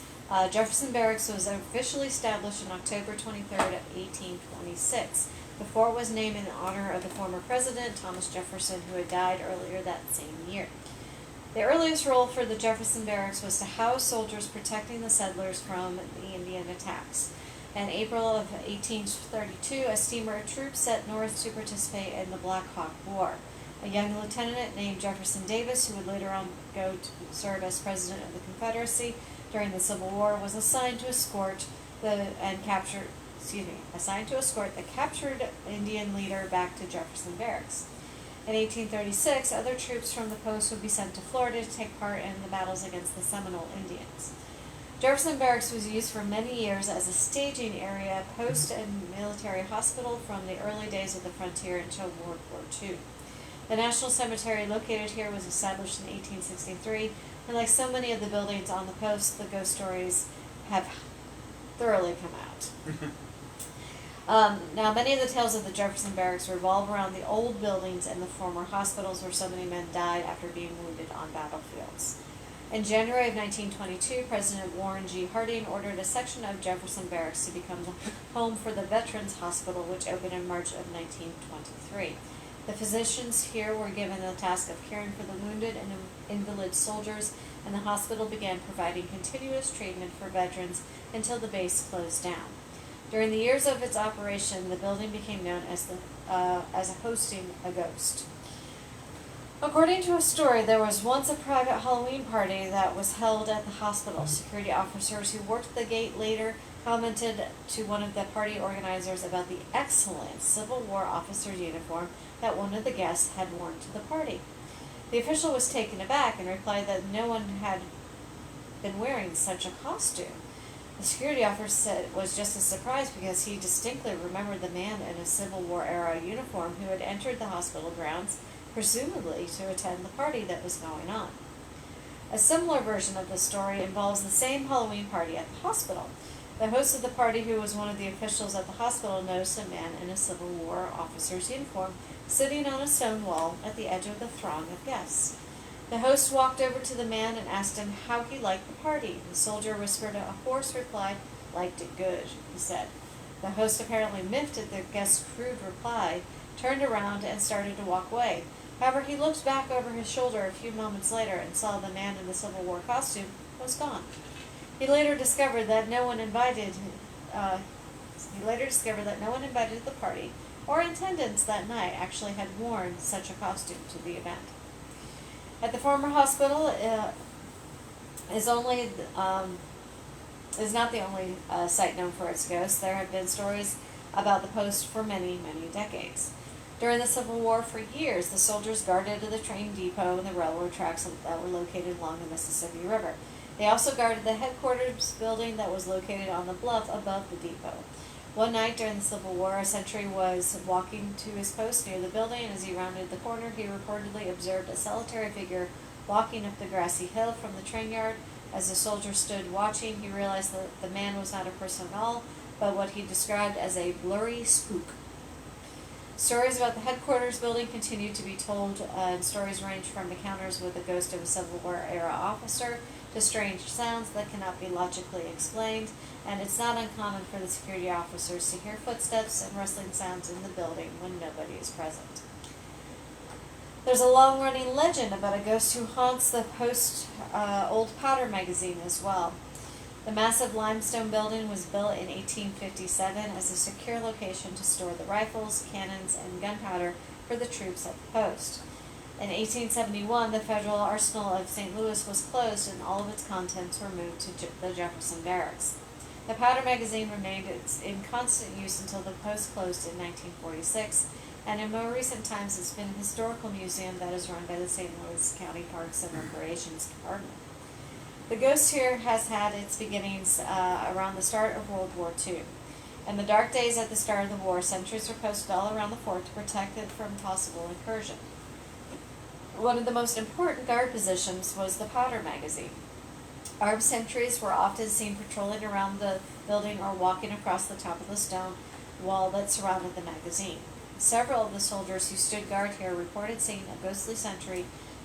Jefferson Barracks was officially established on October 23rd of 1826. The fort was named in honor of the former president, Thomas Jefferson, who had died earlier that same year. The earliest role for the Jefferson Barracks was to house soldiers protecting the settlers from the Indian attacks. In April of 1832, a steamer of troops set north to participate in the Black Hawk War. A young lieutenant named Jefferson Davis, who would later on go to serve as president of the Confederacy during the Civil War, was assigned to escort the captured Indian leader back to Jefferson Barracks. In 1836, other troops from the post would be sent to Florida to take part in the battles against the Seminole Indians. Jefferson Barracks was used for many years as a staging area, post and military hospital from the early days of the frontier until World War II. The National Cemetery located here was established in 1863, and like so many of the buildings on the post, the ghost stories have thoroughly come out. Now, many of the tales of the Jefferson Barracks revolve around the old buildings and the former hospitals where so many men died after being wounded on battlefields. In January of 1922, President Warren G. Harding ordered a section of Jefferson Barracks to become the home for the Veterans Hospital, which opened in March of 1923. The physicians here were given the task of caring for the wounded and invalid soldiers, and the hospital began providing continuous treatment for veterans until the base closed down. During the years of its operation, the building became known as hosting a ghost. According to a story, there was once a private Halloween party that was held at the hospital. Security officers who worked the gate later commented to one of the party organizers about the excellent Civil War officer's uniform that one of the guests had worn to the party. The official was taken aback and replied that no one had been wearing such a costume. The security officer said it was just a surprise because he distinctly remembered the man in a Civil War era uniform who had entered the hospital grounds, presumably to attend the party that was going on. A similar version of the story involves the same Halloween party at the hospital. The host of the party, who was one of the officials at the hospital, noticed a man in a Civil War officer's uniform sitting on a stone wall at the edge of the throng of guests. The host walked over to the man and asked him how he liked the party. The soldier whispered a hoarse reply, "Liked it good," he said. The host apparently miffed at the guest's crude reply, turned around and started to walk away. However, he looked back over his shoulder a few moments later and saw the man in the Civil War costume was gone. He later discovered that no one invited the party or attendants that night actually had worn such a costume to the event. At the former hospital is not the only site known for its ghosts. There have been stories about the post for many, many decades. During the Civil War, for years, the soldiers guarded the train depot and the railroad tracks that were located along the Mississippi River. They also guarded the headquarters building that was located on the bluff above the depot. One night during the Civil War, a sentry was walking to his post near the building, and as he rounded the corner, he reportedly observed a solitary figure walking up the grassy hill from the train yard. As the soldier stood watching, he realized that the man was not a person at all, but what he described as a blurry spook. Stories about the headquarters building continue to be told, and stories range from encounters with the ghost of a Civil War era officer to strange sounds that cannot be logically explained, and it's not uncommon for the security officers to hear footsteps and rustling sounds in the building when nobody is present. There's a long-running legend about a ghost who haunts the Post old powder magazine as well. The massive limestone building was built in 1857 as a secure location to store the rifles, cannons, and gunpowder for the troops at the post. In 1871, the Federal Arsenal of St. Louis was closed and all of its contents were moved to the Jefferson Barracks. The powder magazine remained in constant use until the post closed in 1946, and in more recent times it's been a historical museum that is run by the St. Louis County Parks and Recreations Department. The ghost here has had its beginnings around the start of World War II. In the dark days at the start of the war, sentries were posted all around the fort to protect it from possible incursion. One of the most important guard positions was the powder magazine. Armed sentries were often seen patrolling around the building or walking across the top of the stone wall that surrounded the magazine. Several of the soldiers who stood guard here reported seeing a ghostly sentry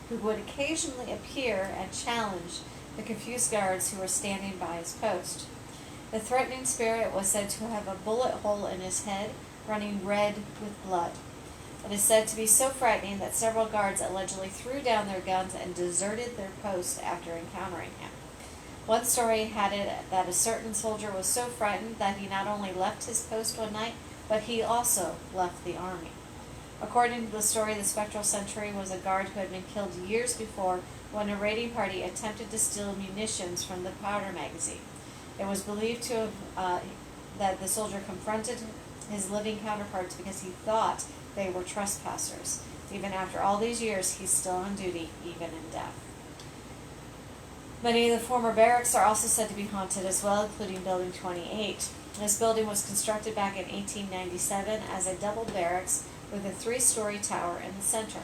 who would occasionally appear and challenge the confused guards who were standing by his post. The threatening spirit was said to have a bullet hole in his head running red with blood. It is said to be so frightening that several guards allegedly threw down their guns and deserted their post after encountering him. One story had it that a certain soldier was so frightened that he not only left his post one night, but he also left the army. According to the story, the spectral sentry was a guard who had been killed years before when a raiding party attempted to steal munitions from the powder magazine. It was believed to have, that the soldier confronted his living counterparts because he thought they were trespassers. Even after all these years, he's still on duty, even in death. Many of the former barracks are also said to be haunted as well, including Building 28. This building was constructed back in 1897 as a double barracks with a 3-story tower in the center.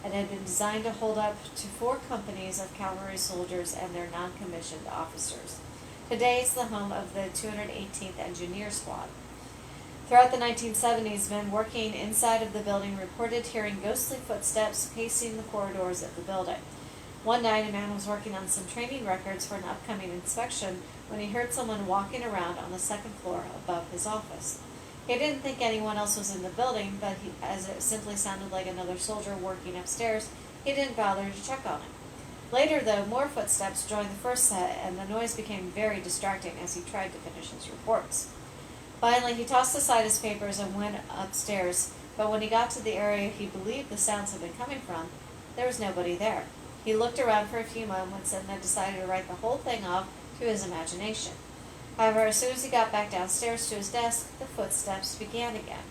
It had been designed to hold up to 4 companies of cavalry soldiers and their non-commissioned officers. Today it's the home of the 218th Engineer Squad. Throughout the 1970s, men working inside of the building reported hearing ghostly footsteps pacing the corridors of the building. One night, a man was working on some training records for an upcoming inspection when he heard someone walking around on the second floor above his office. He didn't think anyone else was in the building, but as it simply sounded like another soldier working upstairs, he didn't bother to check on him. Later, though, more footsteps joined the first set, and the noise became very distracting as he tried to finish his reports. Finally, he tossed aside his papers and went upstairs, but when he got to the area he believed the sounds had been coming from, there was nobody there. He looked around for a few moments and then decided to write the whole thing off to his imagination. However, as soon as he got back downstairs to his desk, the footsteps began again.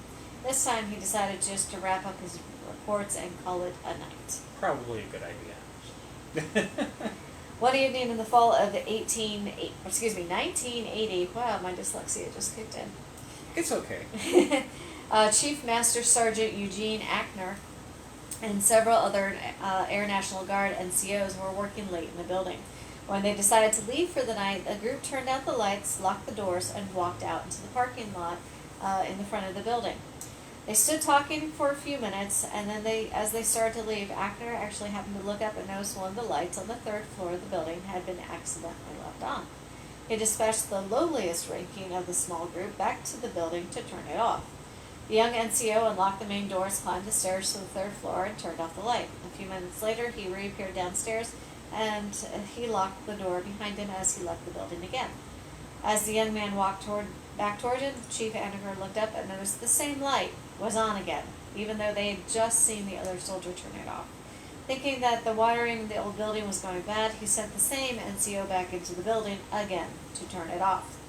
This time he decided just to wrap up his reports and call it a night. Probably a good idea. One evening in the fall of 1980, wow, my dyslexia just kicked in. It's okay. Chief Master Sergeant Eugene Ackner and several other Air National Guard NCOs were working late in the building. When they decided to leave for the night, a group turned out the lights, locked the doors, and walked out into the parking lot in the front of the building. They stood talking for a few minutes, and then as they started to leave, Ackner actually happened to look up and noticed one of the lights on the third floor of the building had been accidentally left on. He dispatched the lowliest ranking of the small group back to the building to turn it off. The young NCO unlocked the main doors, climbed the stairs to the third floor, and turned off the light. A few minutes later, he reappeared downstairs, and he locked the door behind him as he left the building again. As the young man walked back toward him, Chief Ackner looked up and noticed the same light was on again, even though they had just seen the other soldier turn it off. Thinking that the wiring in the old building was going bad, he sent the same NCO back into the building again to turn it off.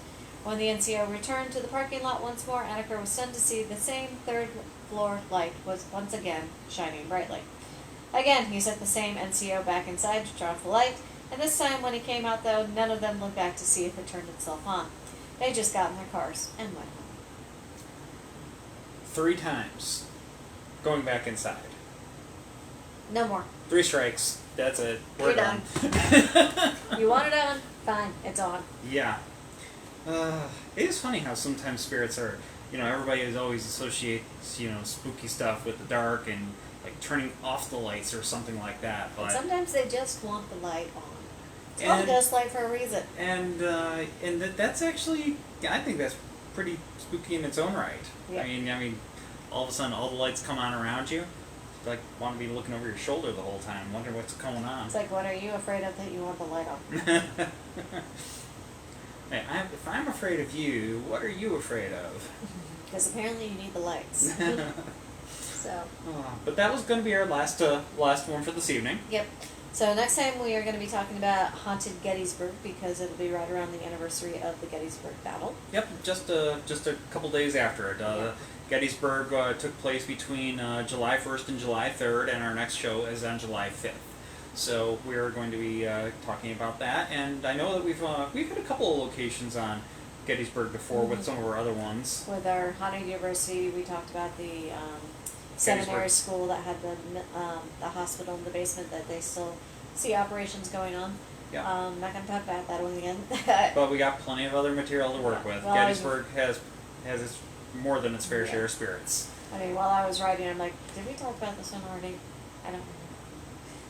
When the NCO returned to the parking lot once more, Ackner was stunned to see the same third floor light was once again shining brightly. Again, he sent the same NCO back inside to turn off the light, and this time when he came out, though, none of them looked back to see if it turned itself on. They just got in their cars and went home. 3 times. Going back inside. No more. 3 strikes. That's it. We're You're done. You want it on? Fine, it's on. Yeah. It is funny how sometimes spirits are, everybody always associates, spooky stuff with the dark and like turning off the lights or something like that. But sometimes they just want the light on. It's called a ghost light for a reason. And that's actually, I think that's pretty spooky in its own right. Yeah. I mean, all of a sudden all the lights come on around you. Like, want to be looking over your shoulder the whole time, wonder what's going on. It's like, what are you afraid of that you want the light on? Hey, if I'm afraid of you, what are you afraid of? Because apparently you need the lights. So. But that was going to be our last one for this evening. Yep. So next time we are going to be talking about haunted Gettysburg because it'll be right around the anniversary of the Gettysburg battle. Yep, just a couple days after it. Yeah. Gettysburg took place between July 1st and July 3rd, and our next show is on July 5th. So we're going to be talking about that, and I know that we've had a couple of locations on Gettysburg before with some of our other ones. With our haunted university, we talked about the seminary school that had the hospital in the basement that they still see operations going on. Yeah. Not going to talk about that one again. But we got plenty of other material to work with. Well, Gettysburg has its more than its fair share of spirits. I mean, while I was writing, I'm like, did we talk about this one already? I don't know.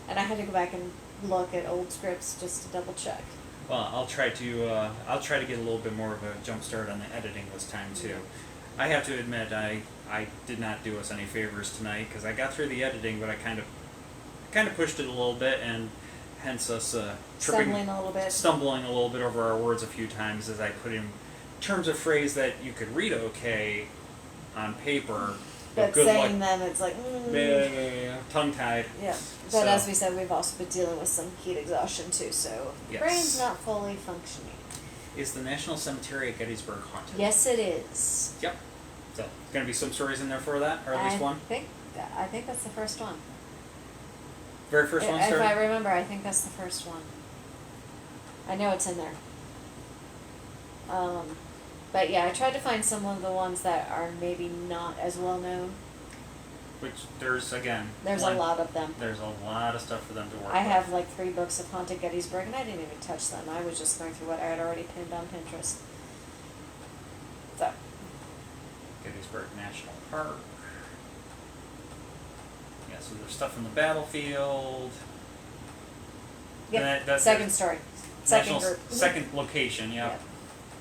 And I had to go back and look at old scripts just to double check. Well, I'll try to get a little bit more of a jump start on the editing this time too. I have to admit, I did not do us any favors tonight because I got through the editing, but I kind of pushed it a little bit, and hence us Stumbling a little bit over our words a few times as I put in terms of phrase that you could read okay on paper. But good saying luck. them, it's like, tongue-tied. Yeah. But as we said, we've also been dealing with some heat exhaustion too, so Yes. brain's not fully functioning. Is the National Cemetery at Gettysburg haunted? Yes, it is. Yep. So, going to be some stories in there for that, or at least one? I think that's the first one. Very first one If started? I remember, I think that's the first one. I know it's in there. But yeah, I tried to find some of the ones that are maybe not as well known. Which there's a lot of them. There's a lot of stuff for them to work with. I have like 3 books of Haunted Gettysburg, and I didn't even touch them. I was just going through what I had already pinned on Pinterest. So. Gettysburg National Park. Yeah, so there's stuff from the battlefield. Yeah, that's second story. Second national, group. Second location, yeah. Yep.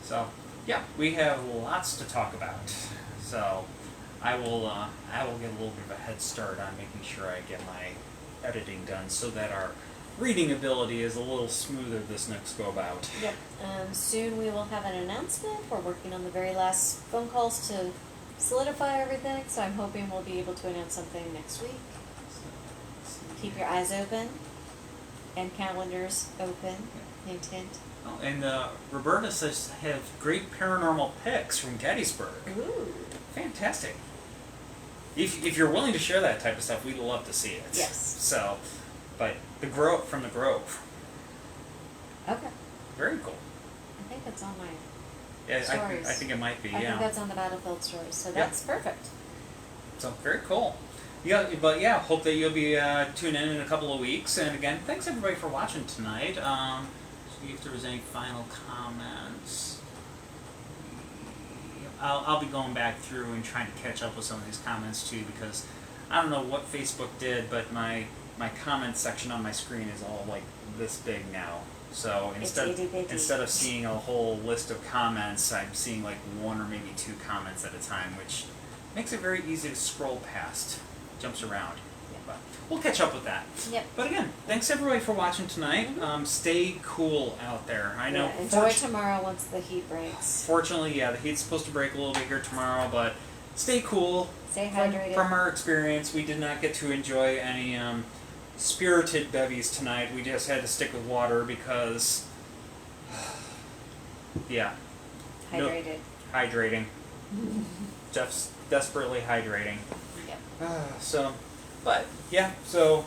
So, yeah, we have lots to talk about. So I will get a little bit of a head start on making sure I get my editing done so that our reading ability is a little smoother this next go about. Yep. Soon we will have an announcement. We're working on the very last phone calls to solidify everything, so I'm hoping we'll be able to announce something next week. Keep your eyes open and calendars open. Hint, hint. Oh, and Roberta says have great paranormal pics from Gettysburg. Ooh. Fantastic. If you're willing to share that type of stuff, we'd love to see it. Yes. So, but from the Grove. Okay. Very cool. I think that's on my Yeah, stories. I think it might be. I Yeah. think that's on the battlefield stories, so that's perfect. So very cool. Yeah, but yeah, hope that you'll be tuning in a couple of weeks. And again, thanks everybody for watching tonight. See if there was any final comments. I'll be going back through and trying to catch up with some of these comments too, because I don't know what Facebook did, but my comment section on my screen is all like this big now. So instead of seeing a whole list of comments, I'm seeing like one or maybe two comments at a time, which makes it very easy to scroll past. Jumps around. But we'll catch up with that. Yep. But again, thanks everybody for watching tonight. Stay cool out there. I know. Yeah, enjoy tomorrow once the heat breaks. Fortunately, yeah, the heat's supposed to break a little bit here tomorrow, but stay cool. Stay hydrated. From our experience, we did not get to enjoy any spirited bevies tonight. We just had to stick with water because, yeah. Hydrated. No, hydrating. Jeff's desperately hydrating. Yep. So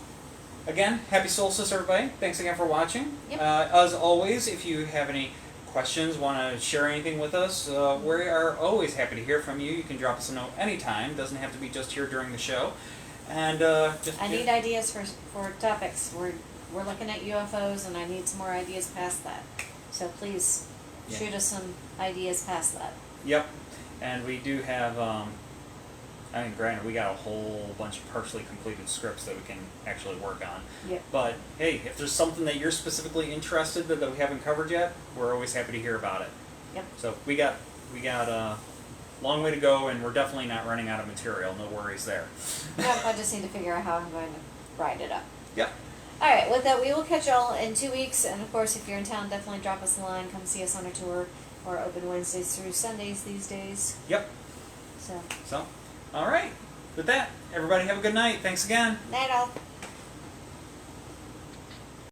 again, happy solstice, everybody. Thanks again for watching. Yep. As always, if you have any questions, want to share anything with us, we are always happy to hear from you. You can drop us a note anytime. Doesn't have to be just here during the show. And I need ideas for topics. We're looking at UFOs, and I need some more ideas past that. So please shoot us some ideas past that. Yep. And we do have. I mean, granted, we got a whole bunch of partially completed scripts that we can actually work on. Yep. But hey, if there's something that you're specifically interested that we haven't covered yet, we're always happy to hear about it. Yep. So we got a long way to go, and we're definitely not running out of material. No worries there. Yep. I just need to figure out how I'm going to write it up. Yep. All right. With that, we will catch y'all in 2 weeks. And of course, if you're in town, definitely drop us a line. Come see us on a tour. We're open Wednesdays through Sundays these days. Yep. So. All right. With that, everybody have a good night. Thanks again. Night all.